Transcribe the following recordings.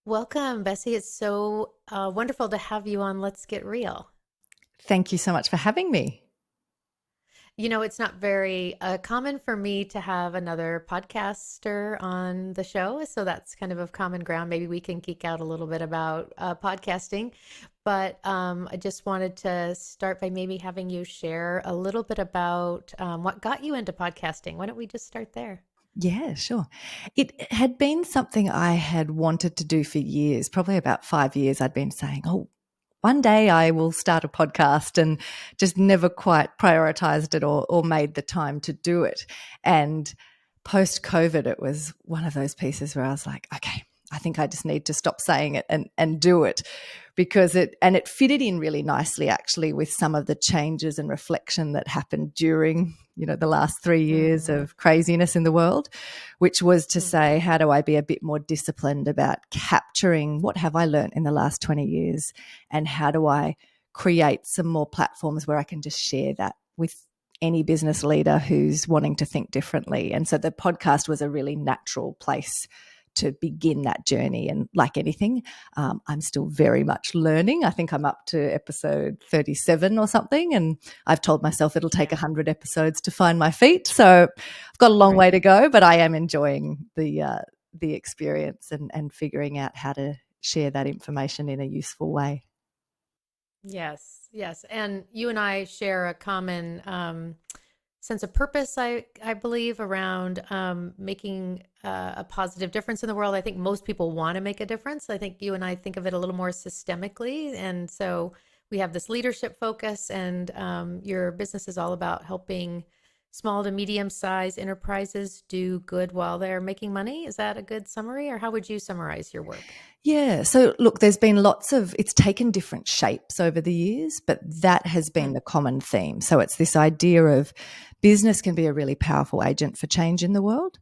Welcome, Bessie. It's so wonderful to have you on Let's Get Real. Thank you so much for having me. It's not very common for me to have another podcaster on the show, so that's kind of common ground. Maybe we can geek out a little bit about podcasting, but I just wanted to start by maybe having you share a little bit about what got you into podcasting. Why don't we just start there? Yeah, sure. It had been something I had wanted to do for years, probably about 5 years. I'd been saying, one day I will start a podcast and just never quite prioritized it or made the time to do it. And post COVID, it was one of those pieces where I was like, okay, I think I just need to stop saying it and do it because it fitted in really nicely actually with some of the changes and reflection that happened during the last 3 years Mm, of craziness in the world, which was to mm, say, how do I be a bit more disciplined about capturing what have I learned in the last 20 years, and how do I create some more platforms where I can just share that with any business leader who's wanting to think differently. And so the podcast was a really natural place to begin that journey. And like anything, I'm still very much learning. I think I'm up to episode 37 or something. And I've told myself it'll take yeah, 100 episodes to find my feet. So I've got a long right. way to go, but I am enjoying the experience and figuring out how to share that information in a useful way. Yes, yes. And you and I share a common sense of purpose, I believe, around making a positive difference in the world. I think most people want to make a difference. I think you and I think of it a little more systemically. And so we have this leadership focus, and your business is all about helping small to medium sized enterprises do good while they're making money. Is that a good summary, or how would you summarize your work? Yeah. So, look, there's been it's taken different shapes over the years, but that has been Mm, the common theme. So, it's this idea of business can be a really powerful agent for change in the world.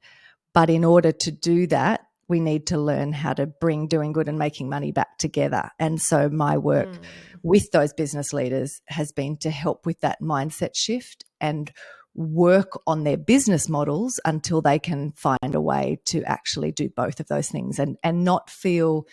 But in order to do that, we need to learn how to bring doing good and making money back together. And so, my work mm, with those business leaders has been to help with that mindset shift and work on their business models until they can find a way to actually do both of those things and not feel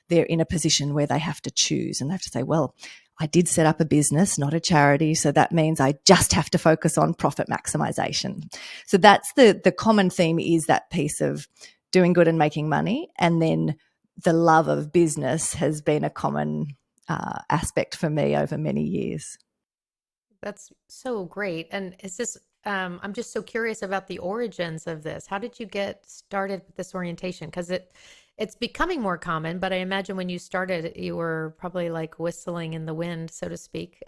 they're in a position where they have to choose and they have to say, well, I did set up a business, not a charity, so that means I just have to focus on profit maximization. So that's the common theme, is that piece of doing good and making money, and then the love of business has been a common aspect for me over many years. that's so great. And is this, I'm just so curious about the origins of this. How did you get started with this orientation? Because it's becoming more common, but I imagine when you started, you were probably like whistling in the wind, so to speak.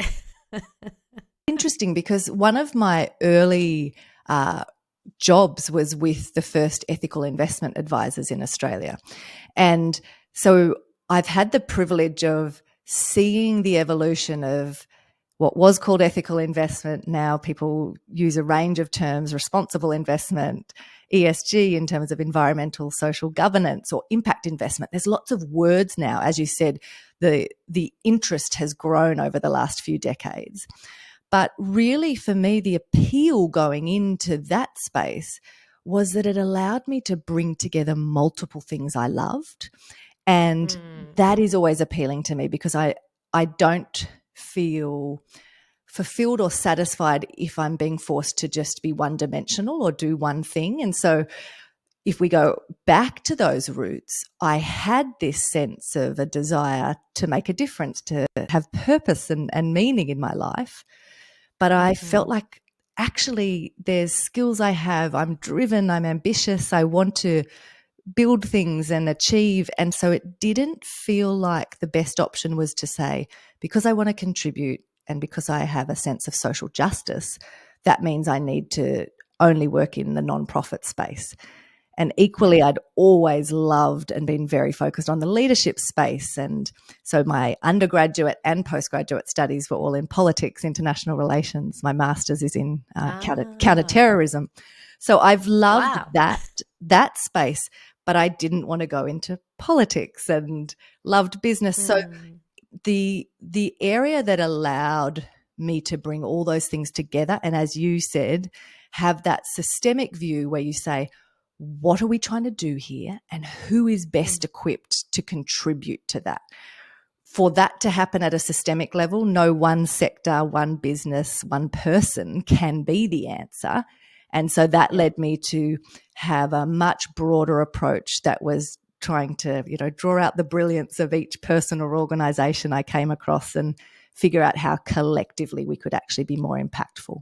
Interesting, because one of my early jobs was with the first ethical investment advisors in Australia. And so I've had the privilege of seeing the evolution of what was called ethical investment. Now people use a range of terms: responsible investment, ESG in terms of environmental social governance, or impact investment. There's lots of words now. As you said, the interest has grown over the last few decades. But really, for me, the appeal going into that space was that it allowed me to bring together multiple things I loved. And Mm, that is always appealing to me, because I don't feel fulfilled or satisfied if I'm being forced to just be one dimensional or do one thing. And so if we go back to those roots, I had this sense of a desire to make a difference, to have purpose and meaning in my life. But I felt mhm. like actually there's skills I have. I'm driven, I'm ambitious, I want to build things and achieve. And so it didn't feel like the best option was to say, because I want to contribute and because I have a sense of social justice, that means I need to only work in the nonprofit space. And equally, Right. I'd always loved and been very focused on the leadership space. And so my undergraduate and postgraduate studies were all in politics, international relations. My master's is in Ah, counterterrorism. So I've loved wow. that space, but I didn't want to go into politics, and loved business. So Mm, the area that allowed me to bring all those things together, and as you said, have that systemic view where you say, what are we trying to do here and who is best Mm. equipped to contribute to that. For that to happen at a systemic level, no one sector, one business, one person can be the answer. And so that Yeah. led me to have a much broader approach that was trying to, draw out the brilliance of each person or organization I came across and figure out how collectively we could actually be more impactful.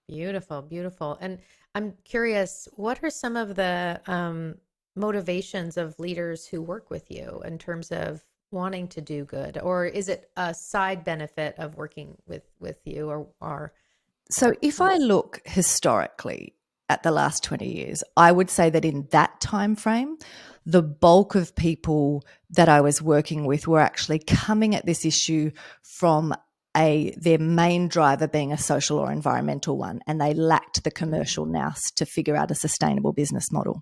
Beautiful, beautiful. And I'm curious, what are some of the motivations of leaders who work with you in terms of wanting to do good, or is it a side benefit of working with you, or So if I what's look historically at the last 20 years, I would say that in that time frame, the bulk of people that I was working with were actually coming at this issue from their main driver being a social or environmental one, and they lacked the mm, commercial nous to figure out a sustainable business model.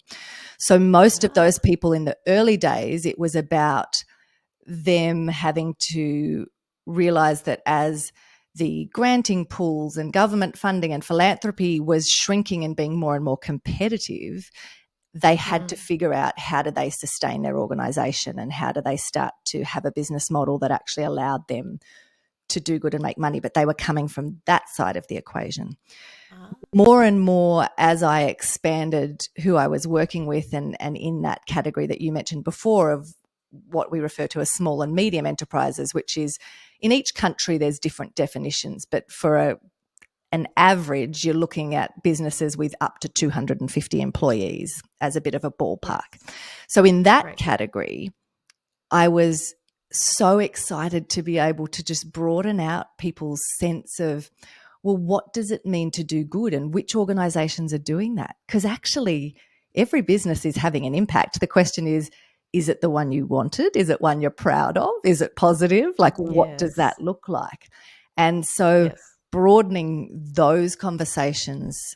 So most of those ah, people in the early days, it was about them having to realize that as the granting pools and government funding and philanthropy was shrinking and being more and more competitive, they had to mm, figure out how do they sustain their organization and how do they start to have a business model that actually allowed them to do good and make money. But they were coming from that side of the equation. ah, More and more as I expanded who I was working with and in that category that you mentioned before of what we refer to as small and medium enterprises, which is in each country there's different definitions, but for an average, you're looking at businesses with up to 250 employees as a bit of a ballpark. yes, So in that right, category, I was so excited to be able to just broaden out people's sense of, well, what does it mean to do good and which organizations are doing that? Because actually, every business is having an impact. The question is it the one you wanted? Is it one you're proud of? Is it positive? Like, what does that yes, look like? And so, yes, broadening those conversations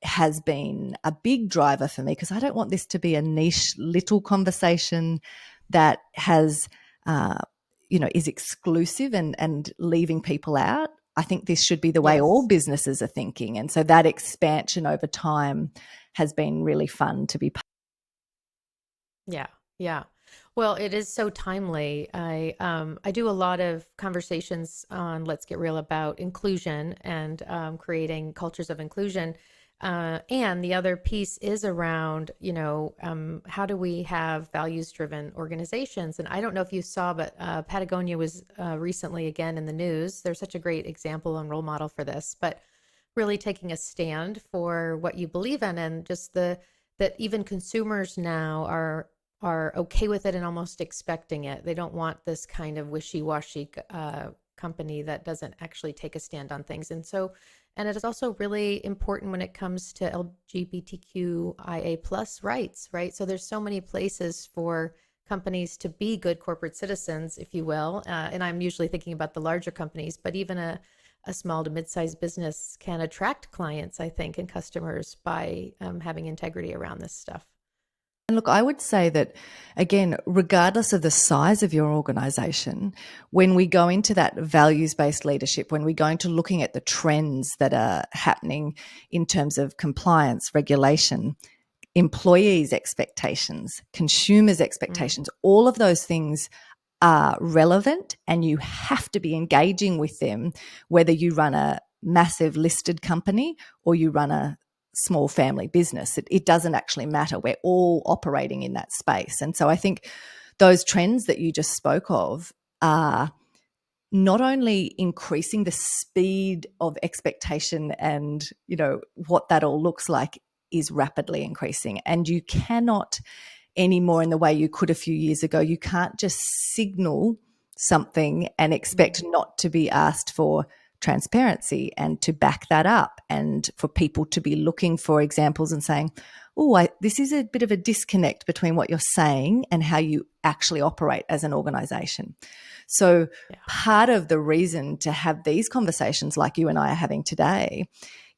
has been a big driver for me because I don't want this to be a niche little conversation that has, uh, is exclusive and leaving people out. I think this should be the way all yes. businesses are thinking. And so that expansion over time has been really fun to be part Yeah, yeah. Well, it is so timely. I do a lot of conversations on Let's Get Real about inclusion and creating cultures of inclusion. And the other piece is around, how do we have values-driven organizations? And I don't know if you saw, but Patagonia was recently again in the news. They're such a great example and role model for this, but really taking a stand for what you believe in and just the that even consumers now are okay with it and almost expecting it. They don't want this kind of wishy-washy company that doesn't actually take a stand on things. And so, and it is also really important when it comes to LGBTQIA plus rights, right? So there's so many places for companies to be good corporate citizens, if you will. And I'm usually thinking about the larger companies, but even a small to mid-sized business can attract clients, I think, and customers by having integrity around this stuff. And look, I would say that, again, regardless of the size of your organization, when we go into that values based leadership, when we go into looking at the trends that are happening in terms of compliance, regulation, employees' expectations, consumers' Mm, expectations, all of those things are relevant and you have to be engaging with them, whether you run a massive listed company or you run a small family business. It doesn't actually matter. We're all operating in that space. And so I think those trends that you just spoke of are not only increasing the speed of expectation and, what that all looks like is rapidly increasing. And you cannot anymore in the way you could a few years ago. You can't just signal something and expect mm, not to be asked for transparency and to back that up and for people to be looking for examples and saying, oh, this is a bit of a disconnect between what you're saying and how you actually operate as an organization. So, yeah. part of the reason to have these conversations like you and I are having today,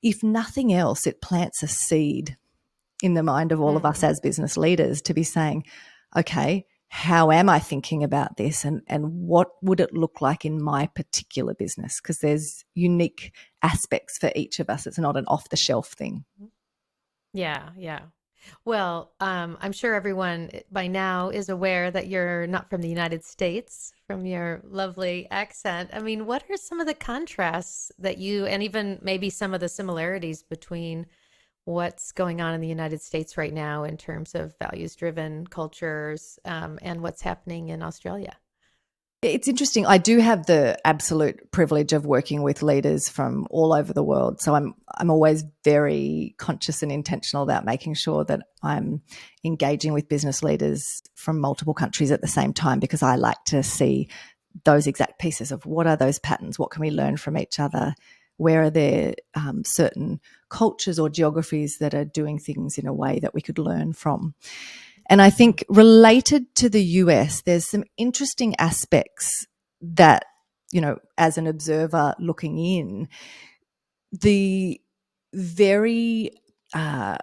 if nothing else, it plants a seed in the mind of all of us Mm, as business leaders to be saying, okay, how am I thinking about this and what would it look like in my particular business? Because there's unique aspects for each of us. It's not an off the shelf thing. Yeah, yeah. Well, I'm sure everyone by now is aware that you're not from the United States from your lovely accent. I mean, what are some of the contrasts that you, and even maybe some of the similarities between what's going on in the United States right now in terms of values-driven cultures, and what's happening in Australia? It's interesting. I do have the absolute privilege of working with leaders from all over the world. So I'm always very conscious and intentional about making sure that I'm engaging with business leaders from multiple countries at the same time, because I like to see those exact pieces of what are those patterns, what can we learn from each other, where are there certain cultures or geographies that are doing things in a way that we could learn from. And I Mhm. think related to the US, there's some interesting aspects that, as an observer looking in, the very uh,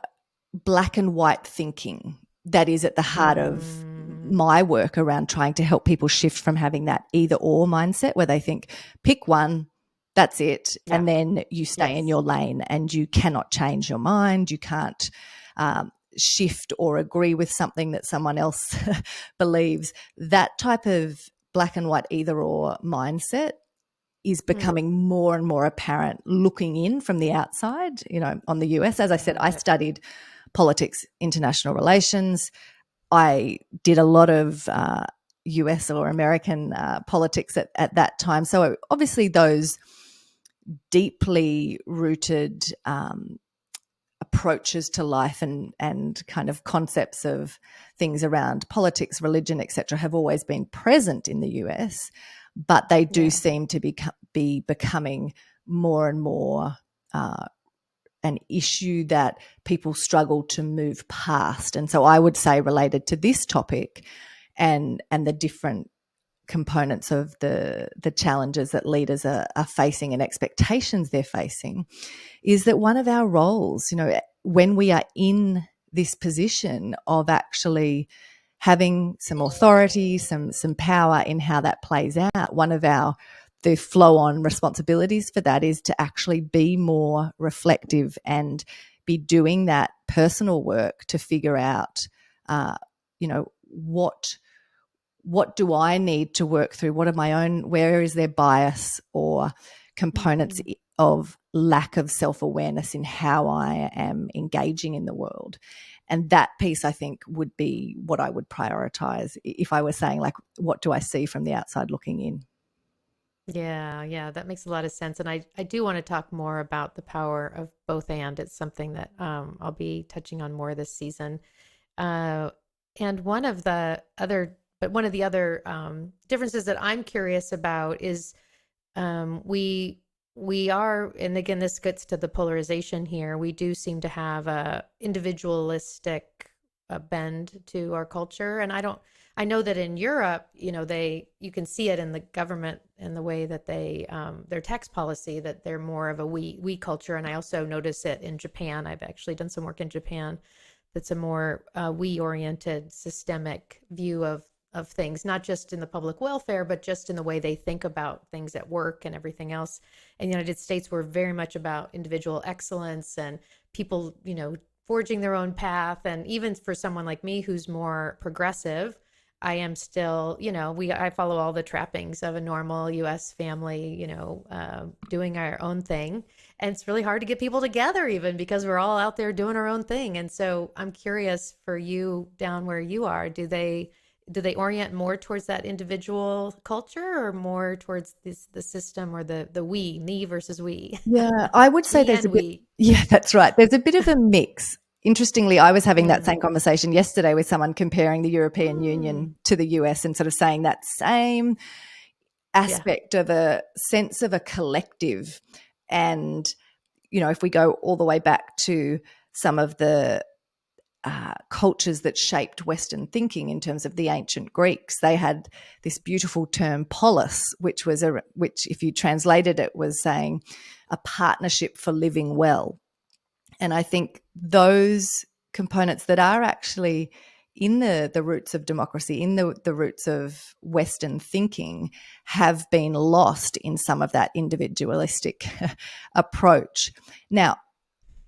black and white thinking that is at the heart of Mm, my work around trying to help people shift from having that either or mindset where they think, pick one, that's it, yeah. and then you stay in Yes. your lane and you cannot change your mind. You can't shift or agree with something that someone else believes. That type of black and white either or mindset is Mm, becoming more and more apparent looking in from the outside, on the US. As I said, I got it. studied politics, international relations. I did a lot of US or American politics at that time. So obviously, those deeply rooted approaches to life and kind of concepts of things around politics, religion, etc., have always been present in the US, but they do Yeah. seem to be becoming more and more uh, an issue that people struggle to move past. And so I would say, related to this topic and the different components of the challenges that leaders are facing and expectations they're facing, is that one of our roles, when we are in this position of actually having some authority, some power in how that plays out, one of our the flow on responsibilities for that is to actually be more reflective and be doing that personal work to figure out, what do I need to work through? What are my own, where is there bias or components Mhm. of lack of self awareness in how I am engaging in the world? And that piece, I think, would be what I would prioritize if I was saying, like, what do I see from the outside looking in? Yeah, yeah, that makes a lot of sense. And I do want to talk more about the power of both and. It's something that I'll be touching on more this season. Uh, and one of the other differences that I'm curious about is we are, and again, this gets to the polarization here. We do seem to have a individualistic bend to our culture, and I know that in Europe, you can see it in the government and the way that their tax policy, that they're more of a we culture, and I also notice it in Japan. I've actually done some work in Japan that's a more we oriented systemic view of things, not just in the public welfare, but just in the way they think about things at work and everything else. In the United States, we're very much about individual excellence and people, forging their own path. And even for someone like me who's more progressive, I am still, I follow all the trappings of a normal US family, doing our own thing. And it's really hard to get people together even because we're all out there doing our own thing. And so I'm curious for you down where you are, do they orient more towards that individual culture or more towards the system or the we, me versus we? Yeah, I would say Me there's a and bit. we. Yeah, that's right. There's a bit of a mix. Interestingly, I was having that Mm. same conversation yesterday with someone comparing the European Mm. Union to the US and sort of saying that same Yeah. aspect of a sense of a collective. And, if we go all the way back to some of the cultures that shaped Western thinking in terms of the ancient Greeks, they had this beautiful term polis, which, if you translated it, was saying a partnership for living well. And I think those components that are actually in the roots of democracy, in the roots of Western thinking, have been lost in some of that individualistic approach. Now,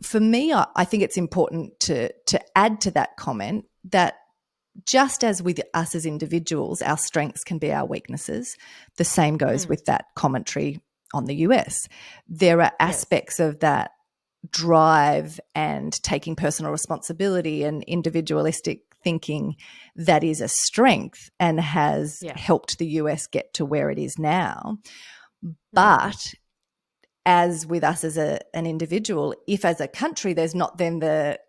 for me, I think it's important to add to that comment that just as with us as individuals, our strengths can be our weaknesses, the same goes Mm, with that commentary on the US. There are yes. aspects of that drive and taking personal responsibility and individualistic thinking that is a strength and has Yeah. helped the US get to where it is now. Mm-hmm. But as with us as an individual, if as a country there's not then the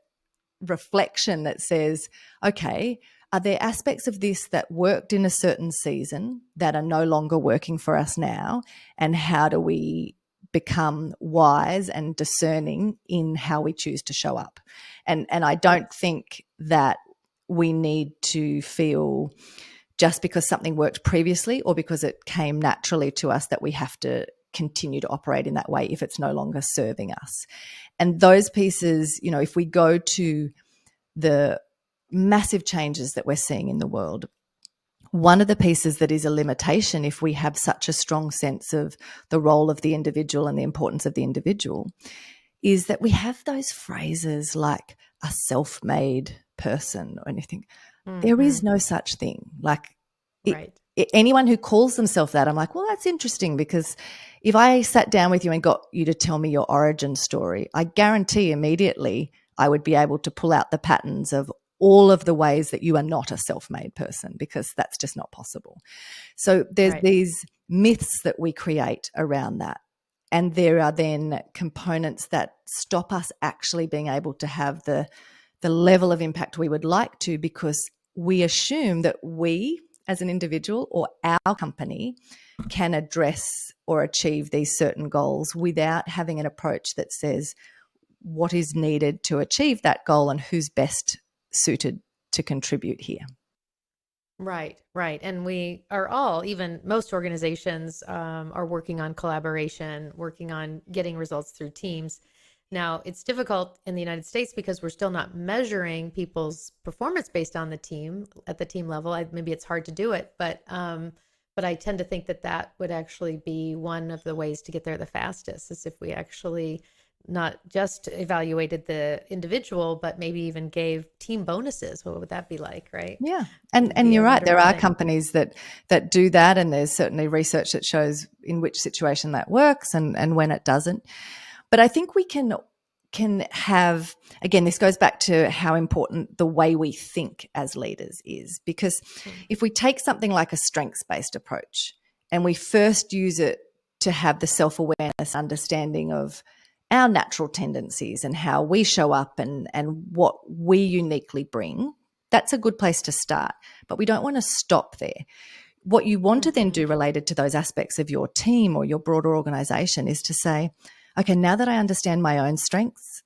reflection that says, okay, are there aspects of this that worked in a certain season that are no longer working for us now? And how do we become wise and discerning in how we choose to show up? And I don't Yes. think that we need to feel just because something worked previously or because it came naturally to us that we have to continue to operate in that way if it's no longer serving us. And those pieces, if we go to the massive changes that we're seeing in the world, one of the pieces that is a limitation if we have such a strong sense of the role of the individual and the importance of the individual is that we have those phrases like a self-made person or anything. There Mm-hmm. is no such thing. Like Right. anyone who calls themselves that, I'm like, well, that's interesting because if I sat down with you and got you to tell me your origin story, I guarantee immediately I would be able to pull out the patterns of all of the ways that you are not a self-made person because that's just not possible. So there's Right. these myths that we create around that. And there are then components that stop us actually being able to have the level of impact we would like to because we assume that we as an individual or our company can address or achieve these certain goals without having an approach that says what is needed to achieve that goal and who's best suited to contribute here. Right, right. And we are all, even most organizations, are working on collaboration, working on getting results through teams. Now, it's difficult in the United States because we're still not measuring people's performance based on the team at the team level. Maybe it's hard to do it, but I tend to think that that would actually be one of the ways to get there the fastest, is if we actually not just evaluated the individual, but maybe even gave team bonuses. What would that be like, right? Yeah. It And would and be you're a right. There wonderful are thing. companies that do that, and there's certainly research that shows in which situation that works and when it doesn't. But I think we can have, again, this goes back to how important the way we think as leaders is. Because Mm, if we take something like a strengths-based approach and we first use it to have the self-awareness understanding of our natural tendencies and how we show up and what we uniquely bring, that's a good place to start. But we don't want to stop there. What you want to then mhm. do related to those aspects of your team or your broader organization is to say, okay, now that I understand my own strengths,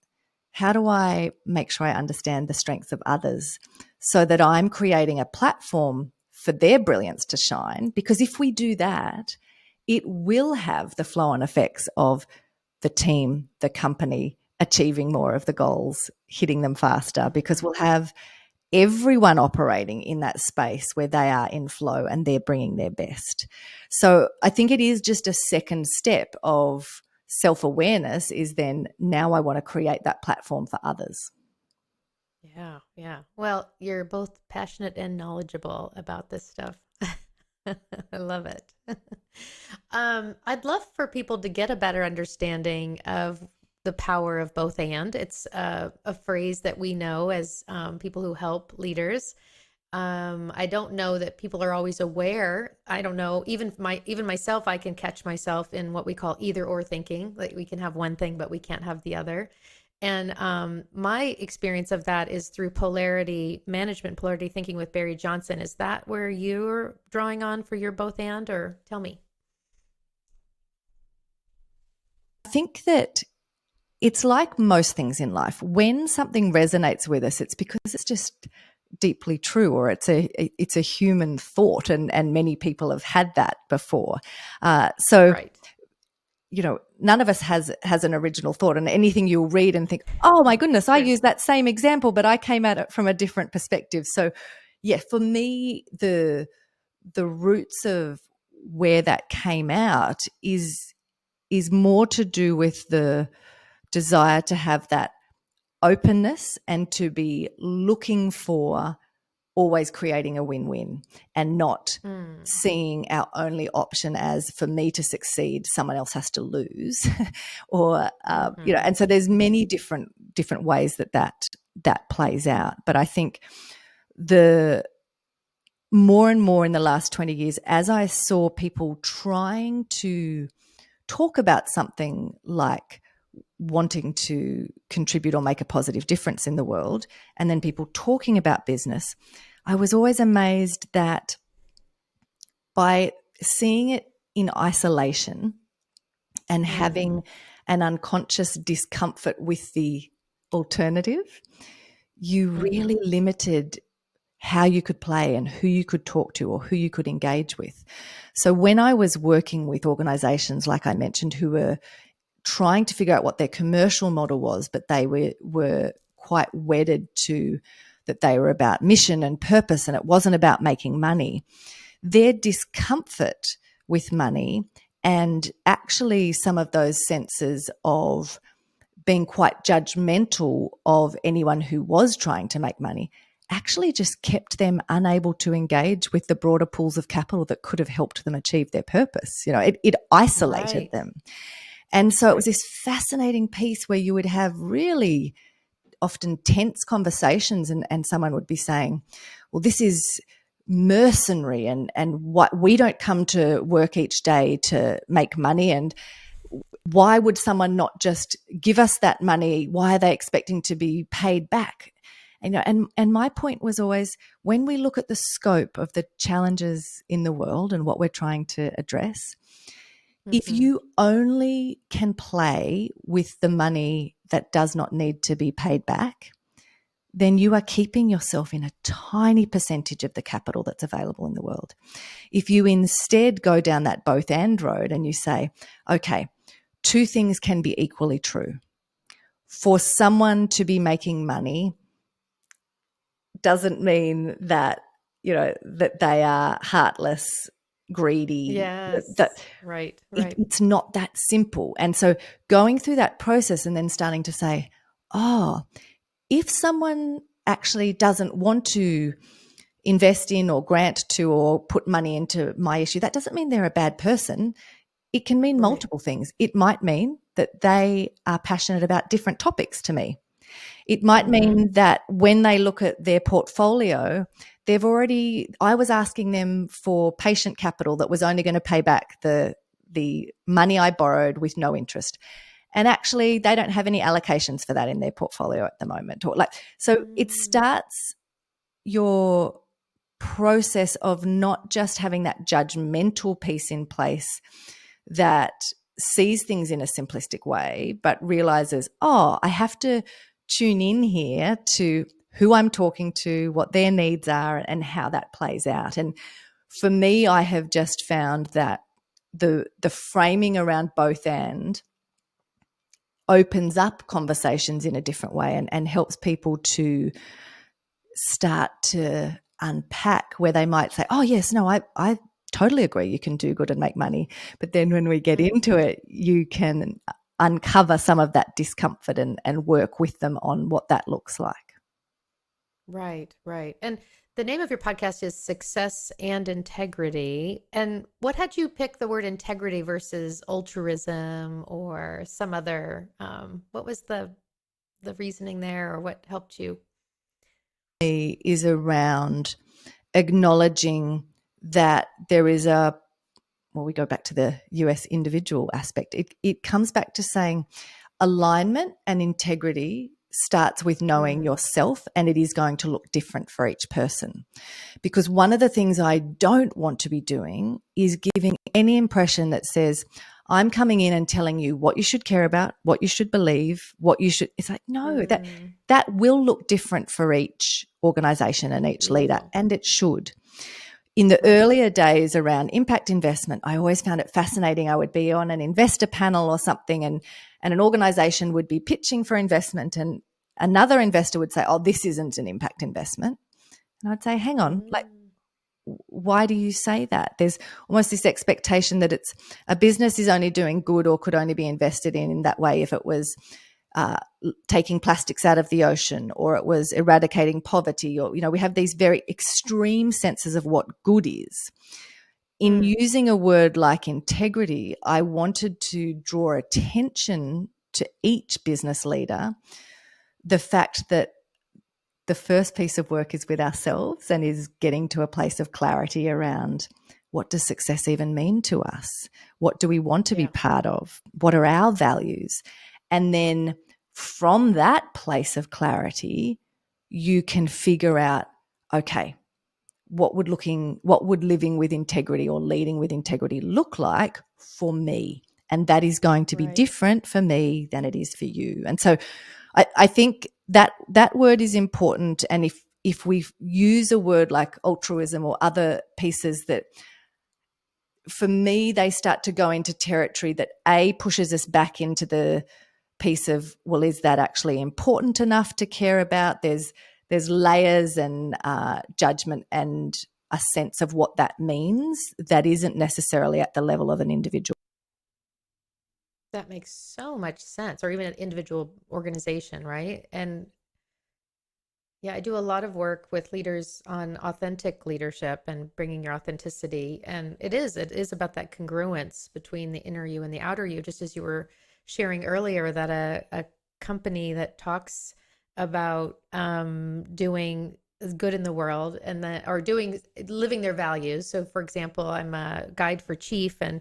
how do I make sure I understand the strengths of others so that I'm creating a platform for their brilliance to shine? Because if we do that, it will have the flow on effects of the team, the company achieving more of the goals, hitting them faster, because Mhm. we'll have everyone operating in that space where they are in flow and they're bringing their best. So I think it is just a second step of self-awareness is then now I want to create that platform for others. Yeah, yeah. Well, you're both passionate and knowledgeable about this stuff. I love it. I'd love for people to get a better understanding of the power of both and. It's a phrase that we know as people who help leaders. I don't know that people are always aware. I don't know. Even myself, I can catch myself in what we call either or thinking. Like we can have one thing, but we can't have the other. And my experience of that is through polarity management, polarity thinking with Barry Johnson. Is that where you're drawing on for your both and, or tell me? I think that it's like most things in life. When something resonates with us, it's because it's just deeply true or it's a human thought and many people have had that before. So Right. none of us has an original thought, and anything you'll read and think, oh my goodness, I True. use that same example but I came at it from a different perspective. So yeah, for me, the roots of where that came out is more to do with the desire to have that openness and to be looking for always creating a win-win and not Mm. seeing our only option as, for me to succeed, someone else has to lose. Or Mm-hmm. and so there's many different ways that plays out. But I think the more and more in the last 20 years, as I saw people trying to talk about something like wanting to contribute or make a positive difference in the world, and then people talking about business, I was always amazed that by seeing it in isolation and Mm. having an unconscious discomfort with the alternative, you Mm-hmm. really limited how you could play and who you could talk to or who you could engage with. So when I was working with organizations, like I mentioned, who were trying to figure out what their commercial model was, but they were quite wedded to that they were about mission and purpose and it wasn't about making money, their discomfort with money and actually some of those senses of being quite judgmental of anyone who was trying to make money actually just kept them unable to engage with the broader pools of capital that could have helped them achieve their purpose. It isolated Right. them. And so it was Right. this fascinating piece where you would have really often tense conversations and someone would be saying, well, this is mercenary and what we don't come to work each day to make money, and why would someone not just give us that money? Why are they expecting to be paid back? And my point was always, when we look at the scope of the challenges in the world and what we're trying to address, if Mm-hmm. you only can play with the money that does not need to be paid back, then you are keeping yourself in a tiny percentage of the capital that's available in the world. If you instead go down that both and road and you say, okay, two things can be equally true. For someone to be making money doesn't mean that, that they are heartless, greedy, that Yes. Right. it, Right. it's not that simple. And so going through that process and then starting to say, oh, if someone actually doesn't want to invest in or grant to or put money into my issue, that doesn't mean they're a bad person. It can mean Right. multiple things. It might mean that they are passionate about different topics to me. It might Mm-hmm. mean that when they look at their portfolio, I was asking them for patient capital that was only going to pay back the money I borrowed with no interest. And actually they don't have any allocations for that in their portfolio at the moment. So it Mm. starts your process of not just having that judgmental piece in place that sees things in a simplistic way, but realizes, oh, I have to tune in here to who I'm talking to, what their needs are, and how that plays out. And for me, I have just found that the framing around both and opens up conversations in a different way and helps people to start to unpack where they might say, oh, yes, no, I totally agree. You can do good and make money. But then when we get into Mm-hmm. it, you can uncover some of that discomfort and work with them on what that looks like. Right. Right. And the name of your podcast is Success and Integrity. And what had you pick the word integrity versus altruism or some other? What was the reasoning there, or what helped you? Is around acknowledging that there is we go back to the US individual aspect. It comes back to saying alignment and integrity starts with knowing Mm. yourself, and it is going to look different for each person. Because one of the things I don't want to be doing is giving any impression that says, I'm coming in and telling you what you should care about, what you should believe, what you should. It's like, no, Mm. that will look different for each organization and each leader, Beautiful. and it should. In the Right. earlier days around impact investment, I always found it fascinating. I would be on an investor panel or something, and an organization would be pitching for investment, and another investor would say, oh, this isn't an impact investment. And I'd say, hang on, Mm. why do you say that? There's almost this expectation that it's a business is only doing good or could only be invested in that way if it was taking plastics out of the ocean, or it was eradicating poverty, or, we have these very extreme senses of what good is. In Mm, using a word like integrity, I wanted to draw attention to each business leader the fact that the first piece of work is with ourselves and is getting to a place of clarity around what does success even mean to us? What do we want to be yeah. part of? What are our values? And then from that place of clarity, you can figure out, okay, what would living with integrity or leading with integrity look like for me? And that is going to be Right. different for me than it is for you. And so I think that word is important. And if we use a word like altruism or other pieces that, for me, they start to go into territory that pushes us back into the piece of, well, is that actually important enough to care about? There's layers and judgment and a sense of what that means that isn't necessarily at the level of an individual. That makes so much sense, or even an individual organization, right? And yeah, I do a lot of work with leaders on authentic leadership and bringing your authenticity. And it is about that congruence between the inner you and the outer you, just as you were sharing earlier that a company that talks about doing good in the world and that or doing living their values. So for example, I'm a guide for Chief, and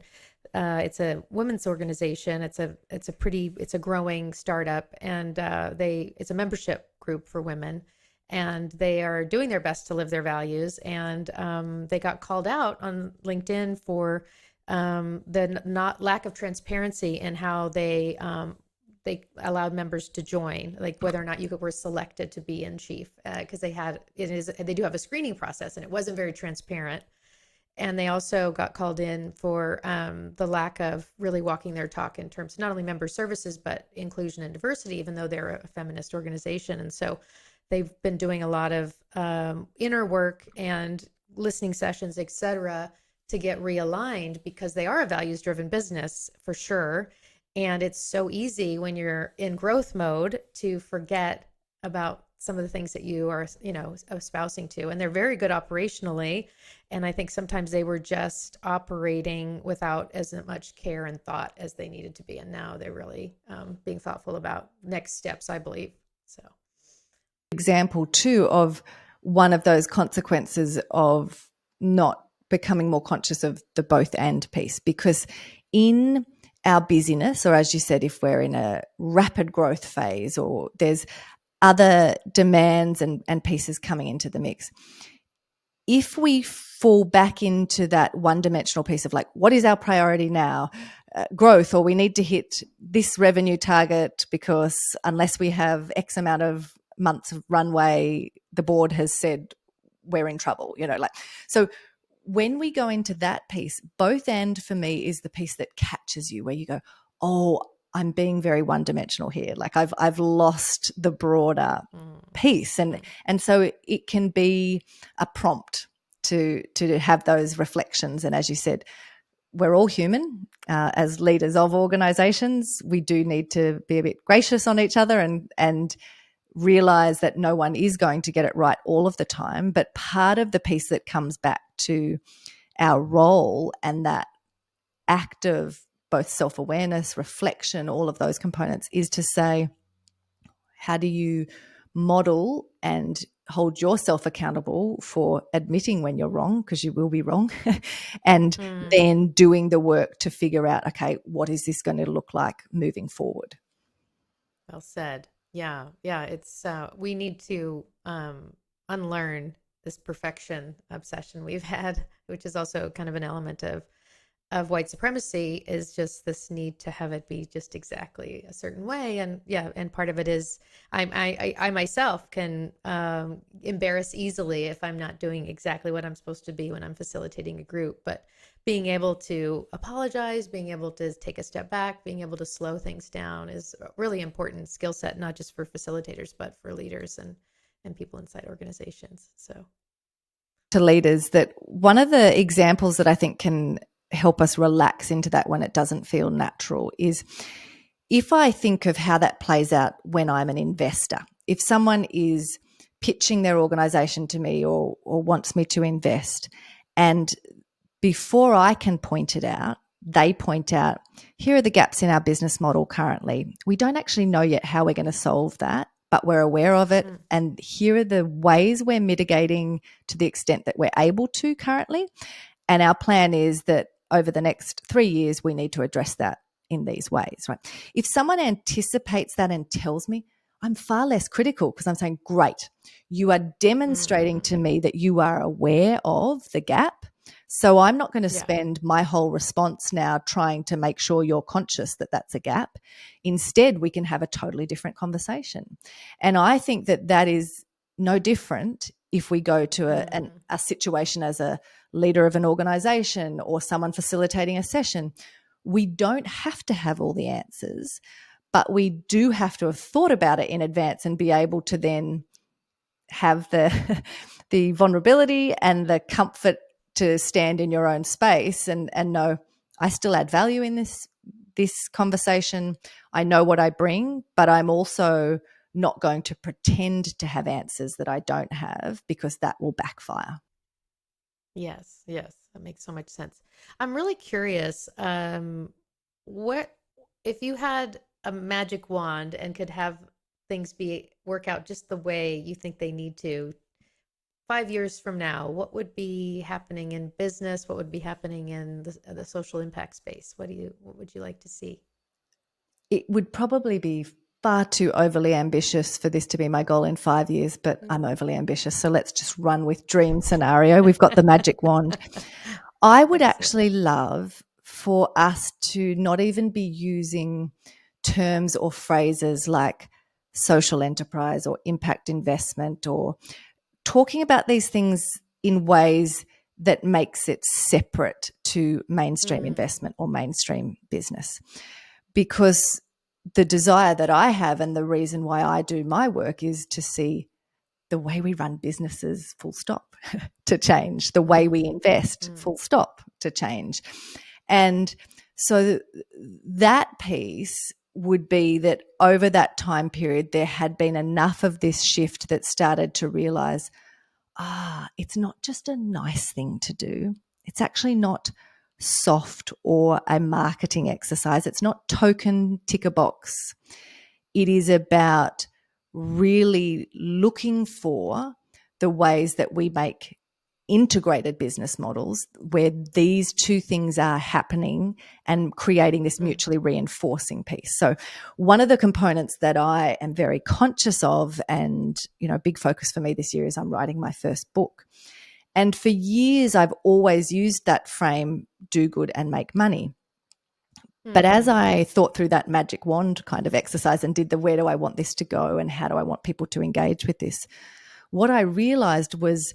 it's a women's organization. It's a growing startup, and it's a membership group for women, and they are doing their best to live their values. And they got called out on LinkedIn for the not lack of transparency in how they allowed members to join, like whether or not you were selected to be in Chief, because they do have a screening process, and it wasn't very transparent. And they also got called in for the lack of really walking their talk in terms of not only member services, but inclusion and diversity, even though they're a feminist organization. And so they've been doing a lot of inner work and listening sessions, et cetera, to get realigned, because they are a values driven business for sure. And it's so easy when you're in growth mode to forget about some of the things that you are, espousing to. And they're very good operationally. And I think sometimes they were just operating without as much care and thought as they needed to be. And now they're really being thoughtful about next steps, I believe. So, Example too of one of those consequences of not becoming more conscious of the both and piece, because in our busyness, or as you said, if we're in a rapid growth phase or there's other demands and pieces coming into the mix, if we fall back into that one-dimensional piece of like, what is our priority now? Growth, or we need to hit this revenue target because unless we have X amount of months of runway, the board has said we're in trouble, so when we go into that piece, both and for me is the piece that catches you, where you go, oh, I'm being very one-dimensional here. Like I've lost the broader piece, and so it can be a prompt to have those reflections. And as you said, we're all human. As leaders of organizations, we do need to be a bit gracious on each other and realize that no one is going to get it right all of the time. But part of the piece that comes back to our role and that act of both self-awareness, reflection, all of those components, is to say, how do you model and hold yourself accountable for admitting when you're wrong, because you will be wrong, and mm, then doing the work to figure out, okay, what is this going to look like moving forward? well said. Yeah. Yeah. We need to unlearn this perfection obsession we've had, which is also kind of an element of white supremacy, is just this need to have it be just exactly a certain way. And yeah, and part of it is I myself can embarrass easily if I'm not doing exactly what I'm supposed to be when I'm facilitating a group. But being able to apologize, being able to take a step back, being able to slow things down is a really important skill set, not just for facilitators, but for leaders and people inside organizations. So To leaders, that one of the examples that I think can help us relax into that when it doesn't feel natural is if I think of how that plays out when I'm an investor, if someone is pitching their organization to me or wants me to invest, and before I can point it out, they point out, here are the gaps in our business model currently. We don't actually know yet how we're going to solve that, but we're aware of it. Mm. And here are the ways we're mitigating to the extent that we're able to currently. And our plan is that over the next 3 years, we need to address that in these ways, right? If someone anticipates that and tells me, I'm far less critical because I'm saying, great, you are demonstrating Mm. to me that you are aware of the gap. So I'm not going to Yeah. spend my whole response now trying to make sure you're conscious that that's a gap. Instead, we can have a totally different conversation. And I think that that is no different if we go to Mm. a situation as a leader of an organization or someone facilitating a session. We don't have to have all the answers, but we do have to have thought about it in advance and be able to then have the the vulnerability and the comfort to stand in your own space and know I still add value in this conversation. I know what I bring, but I'm also not going to pretend to have answers that I don't have because that will backfire. Yes, yes, that makes so much sense. I'm really curious, what if you had a magic wand and could have things be work out just the way you think they need to 5 years from now, what would be happening in business? What would be happening in the social impact space? What would you like to see? It would probably be far too overly ambitious for this to be my goal in 5 years, but I'm overly ambitious. So let's just run with dream scenario. We've got the magic wand. I would Excellent. actually love for us to not even be using terms or phrases like social enterprise or impact investment or talking about these things in ways that makes it separate to mainstream Mm. investment or mainstream business. Because the desire that I have and the reason why I do my work is to see the way we run businesses, full stop, to change, the way we Mm. invest, Mm. full stop, to change. And so that piece would be that over that time period, there had been enough of this shift that started to realize, it's not just a nice thing to do. It's actually not soft or a marketing exercise. It's not token tick a box. It is about really looking for the ways that we make integrated business models where these two things are happening and creating this Mm. mutually reinforcing piece. So one of the components that I am very conscious of and, a big focus for me this year is I'm writing my first book. And for years, I've always used that frame, do good and make money. But as Mm. I thought through that magic wand kind of exercise and did the where do I want this to go and how do I want people to engage with this, what I realized was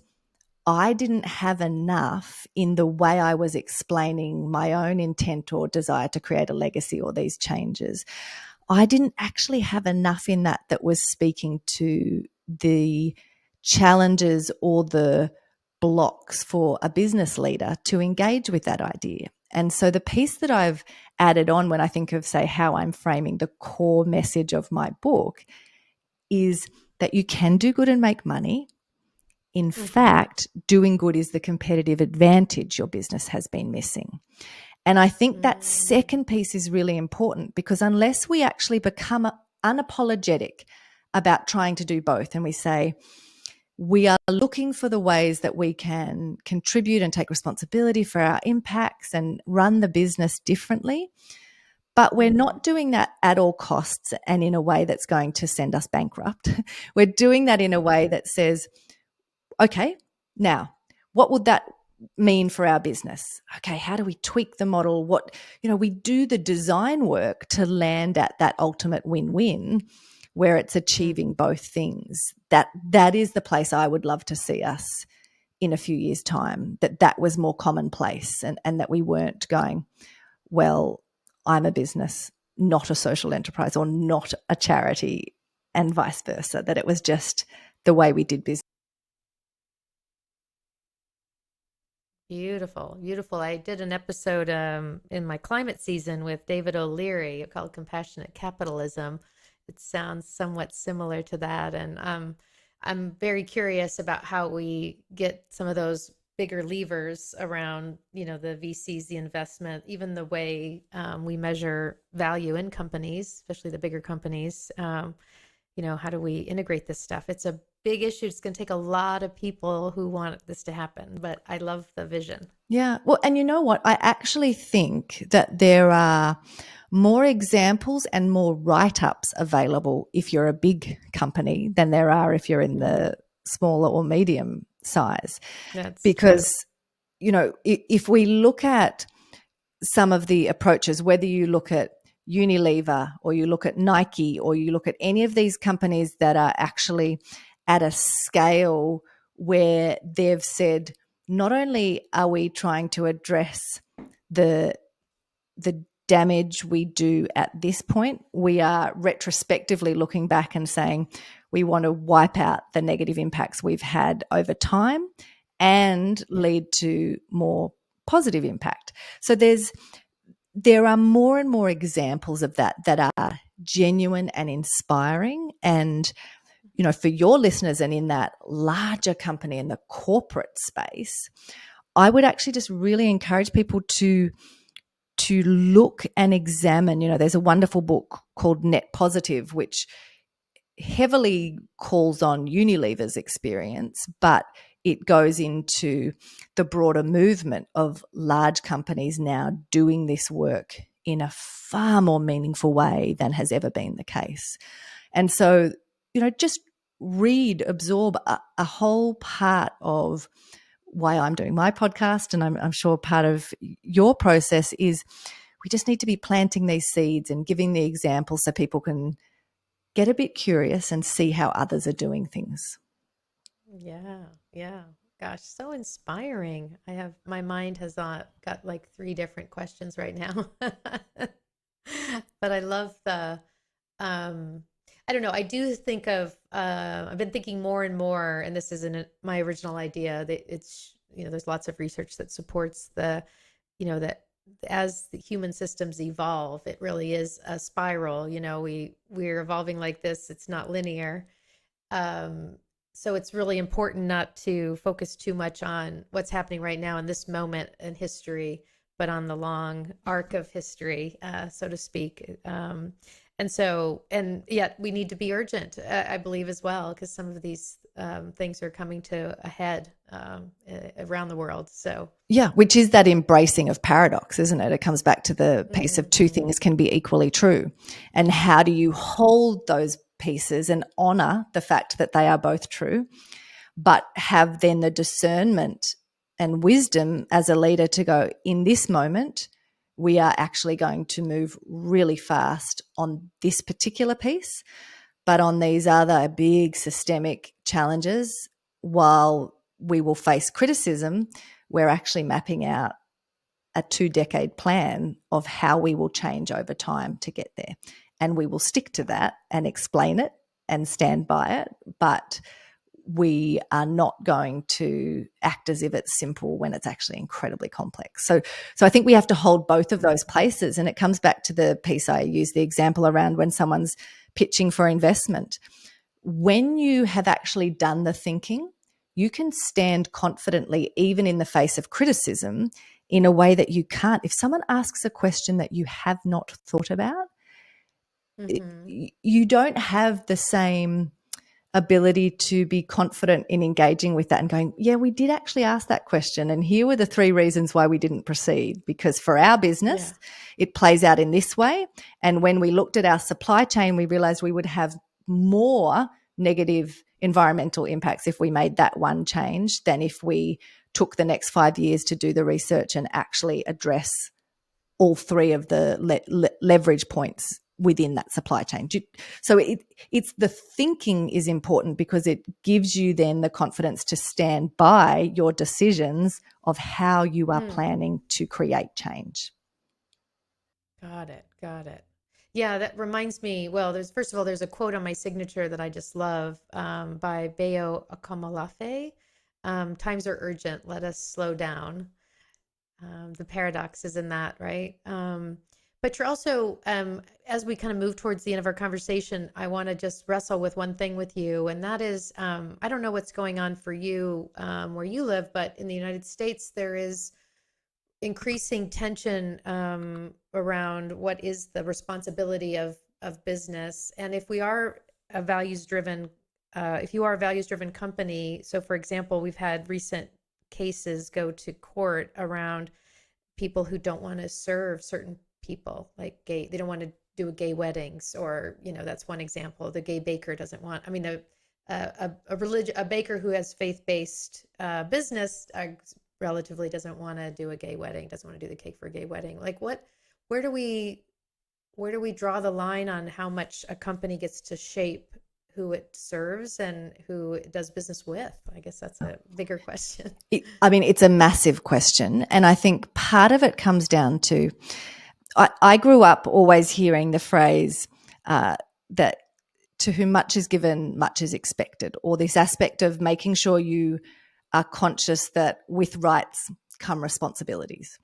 I didn't have enough in the way I was explaining my own intent or desire to create a legacy or these changes. I didn't actually have enough in that was speaking to the challenges or the blocks for a business leader to engage with that idea. And so the piece that I've added on when I think of, say, how I'm framing the core message of my book is that you can do good and make money. In Mm-hmm. fact, doing good is the competitive advantage your business has been missing. And I think that Mm. second piece is really important because unless we actually become unapologetic about trying to do both and we say, we are looking for the ways that we can contribute and take responsibility for our impacts and run the business differently, but we're Mm-hmm. not doing that at all costs and in a way that's going to send us bankrupt. We're doing that in a way that says, okay, now what would that mean for our business? Okay, how do we tweak the model? We do the design work to land at that ultimate win-win where it's Mm. achieving both things. That is the place I would love to see us in a few years' time, that was more commonplace and that we weren't going, well, I'm a business, not a social enterprise or not a charity and vice versa, that it was just the way we did business. Beautiful, beautiful. I did an episode in my climate season with David O'Leary called Compassionate Capitalism. It sounds somewhat similar to that. And I'm very curious about how we get some of those bigger levers around, the VCs, the investment, even the way we measure value in companies, especially the bigger companies. How do we integrate this stuff? It's a big issue. It's going to take a lot of people who want this to happen, but I love the vision. Yeah. Well, and you know what? I actually think that there are more examples and more write ups available if you're a big company than there are if you're in Mm, the smaller or medium size. that's true. Because, if we look at some of the approaches, whether you look at Unilever or you look at Nike or you look at any of these companies that are actually at a scale where they've said, not only are we trying to address the the damage we do at this point, we are retrospectively looking back and saying we want to wipe out the negative impacts we've had over time and Yeah. lead to more positive impact. So there are more and more examples of that are genuine and inspiring. And for your listeners and in that larger company in the corporate space, I would actually just really encourage people to look and examine. There's a wonderful book called Net Positive, which heavily calls on Unilever's experience, but it goes into the broader movement of large companies now doing this work in a far more meaningful way than has ever been the case. And so, just read, absorb a whole part of why I'm doing my podcast. And I'm sure part of your process is we just need to be planting these seeds and giving the examples so people can get a bit curious and see how others are doing things. Yeah. Yeah. Gosh, so inspiring. My mind has got like three different questions right now. But I love um, I don't know. I do think I've been thinking more and more, and this isn't my original idea, that there's lots of research that supports that as the human systems evolve, it really is a spiral. We're evolving like this. It's not linear. Um, so it's really important not to focus too much on what's happening right now in this moment in history, but on the long arc of history, so to speak. And yet we need to be urgent, I believe, as well, because some of these things are coming to a head around the world. So, Yeah, which is that embracing of paradox, isn't it? It comes back to the piece of two mhm. things can be equally true. And how do you hold those pieces and honor the fact that they are both true, but have then the discernment and wisdom as a leader to go, in this moment, we are actually going to move really fast on this particular piece, but on these other big systemic challenges, while we will face criticism, we're actually mapping out a 2-decade plan of how we will change over time to get there. And we will stick to that and explain it and stand by it. But we are not going to act as if it's simple when it's actually incredibly complex. So I think we have to hold both of those places. And it comes back to the piece I use the example around when someone's pitching for investment. When you have actually done the thinking, you can stand confidently, even in the face of criticism, in a way that you can't. If someone asks a question that you have not thought about, Hmm. you don't have the same ability to be confident in engaging with that and going, yeah, we did actually ask that question. And here were the 3 reasons why we didn't proceed. Because for our Yeah. business, it plays out in this way. And when we looked at our supply chain, we realized we would have more negative environmental impacts if we made that one change than if we took the next 5 years to do the research and actually address all 3 of the leverage points within that supply chain. So it's the thinking is important because it gives you then the confidence to stand by your decisions of how you are Mm. planning to create change. Got it. Got it. Yeah, that reminds me. Well, first of all, there's a quote on my signature that I just love by Bayo Akomolafe. Times are urgent. Let us slow down. The paradox is in that, right? But you're also, as we kind of move towards the end of our conversation, I want to just wrestle with one thing with you, and that is, I don't know what's going on for you where you live, but in the United States, there is increasing tension around what is the responsibility of business, and if we are a values driven, if you are a values driven company. So, for example, we've had recent cases go to court around people who don't want to serve certain people, like gay. They don't want to do gay weddings, or that's one example. The gay baker doesn't want. I mean, a baker who has faith based business relatively doesn't want to do a gay wedding, doesn't want to do the cake for a gay wedding. Like what? Where do we where do we draw the line on how much a company gets to shape who it serves and who it does business with? I guess that's a bigger question. I mean, it's a massive question. And I think part of it comes down to I grew up always hearing the phrase that to whom much is given, much is expected, or this aspect of making sure you are conscious that with rights come responsibilities.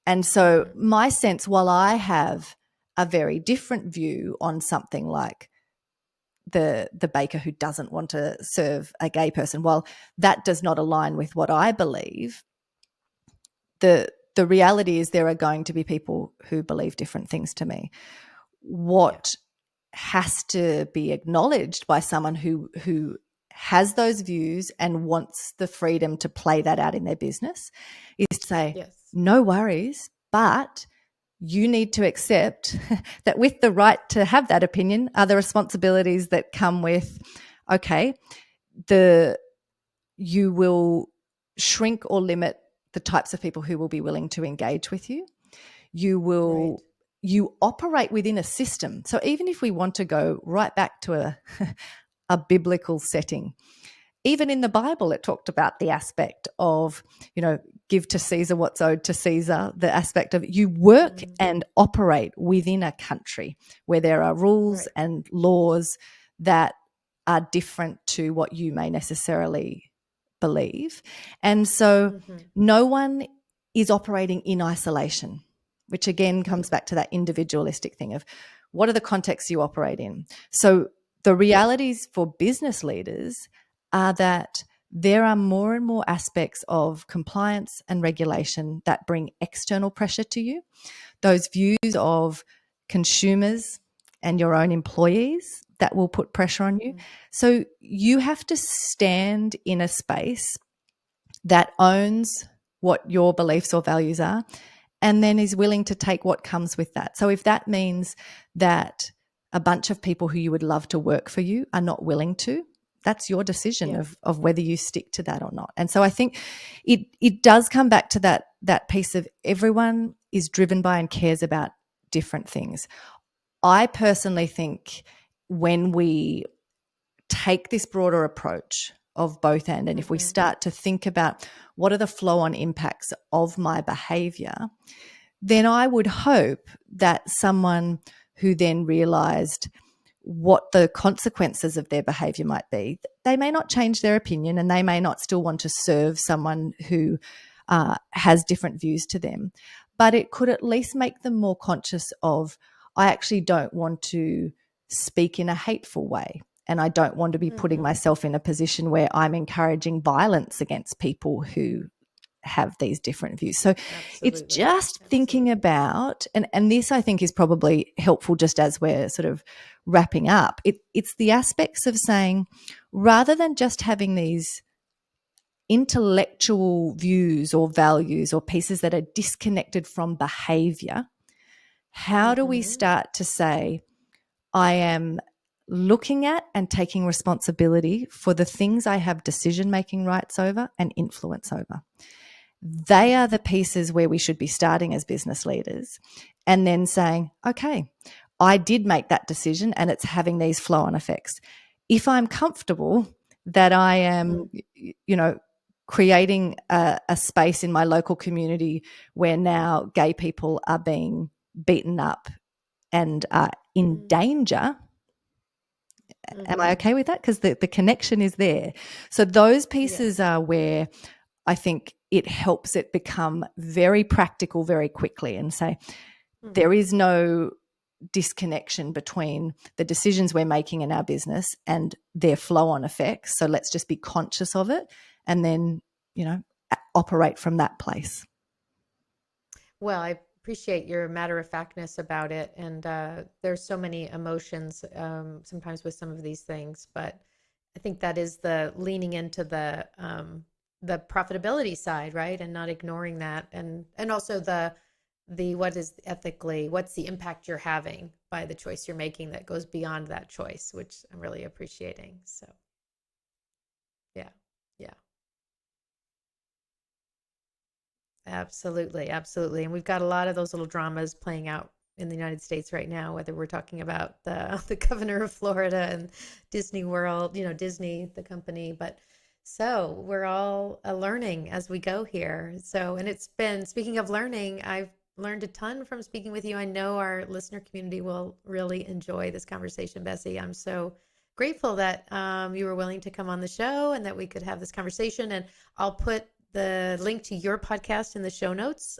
And so, Mm-hmm. my sense, while I have a very different view on something like the baker who doesn't want to serve a gay person, while that does not align with what I believe, the reality is there are going to be people who believe different things to me. What has to be acknowledged by someone who has those views and wants the freedom to play that out in their business is to say, Yes. no worries, but you need to accept that with the right to have that opinion are the responsibilities that come with, okay, you will shrink or limit the types of people who will be willing to engage with you. Right. You operate within a system. So even if we want to go right back to a biblical setting, even in the Bible, it talked about the aspect of, give to Caesar what's owed to Caesar, the aspect of you work Mm-hmm. and operate within a country where there are rules Right. and laws that are different to what you may necessarily believe. And so Mm-hmm. no one is operating in isolation, which again comes Mm-hmm. back to that individualistic thing of what are the contexts you operate in. So the realities for business leaders are that there are more and more aspects of compliance and regulation that bring external pressure to you. Those views of consumers and your own employees that will put pressure on you. Mm-hmm. So you have to stand in a space that owns what your beliefs or values are and then is willing to take what comes with that. So if that means that a bunch of people who you would love to work for you are not willing to, that's your decision Yeah. of whether you stick to that or not. And so I think it does come back to that piece of everyone is driven by and cares about different things. I personally think when we take this broader approach of both and if we Mm-hmm. start to think about what are the flow-on impacts of my behavior, then I would hope that someone who then realized what the consequences of their behavior might be, they may not change their opinion and they may not still want to serve someone who has different views to them, but it could at least make them more conscious of, I actually don't want to speak in a hateful way. And I don't want to be putting Mm-hmm. myself in a position where I'm encouraging violence against people who have these different views. So it's Absolutely. just thinking Absolutely. about, and this I think is probably helpful just as we're sort of wrapping up, it's the aspects of saying, rather than just having these intellectual views or values or pieces that are disconnected from behavior, how do we Mm-hmm. start to say, I am looking at and taking responsibility for the things I have decision-making rights over and influence over? They are Mm-hmm. the pieces where we should be starting as business leaders and then saying, okay, I did make that decision and it's having these flow on effects. If I'm comfortable that I Mm-hmm. am, creating a space in my local community where now gay people are being beaten up and are in danger, am I Mm-hmm. okay with that? Because the connection is there. So those pieces Yes. are where I think it helps it become very practical very quickly and say, there Mhm. is no disconnection between the decisions we're making in our business and their flow on effects. So let's just be conscious of it and then, operate from that place. Well, I appreciate your matter of factness about it. And there's so many emotions sometimes with some of these things, but I think that is the leaning into the profitability side, right? And not ignoring that. And also the what is ethically, what's the impact you're having by the choice you're making that goes beyond that choice, which I'm really appreciating. So yeah, yeah. Absolutely, absolutely. And we've got a lot of those little dramas playing out in the United States right now, whether we're talking about the the governor of Florida and Disney World, Disney, the company, but so we're all learning as we go here. So, and it's been, speaking of learning, I've learned a ton from speaking with you. I know our listener community will really enjoy this conversation, Bessie. I'm so grateful that you were willing to come on the show and that we could have this conversation. And I'll put the link to your podcast in the show notes.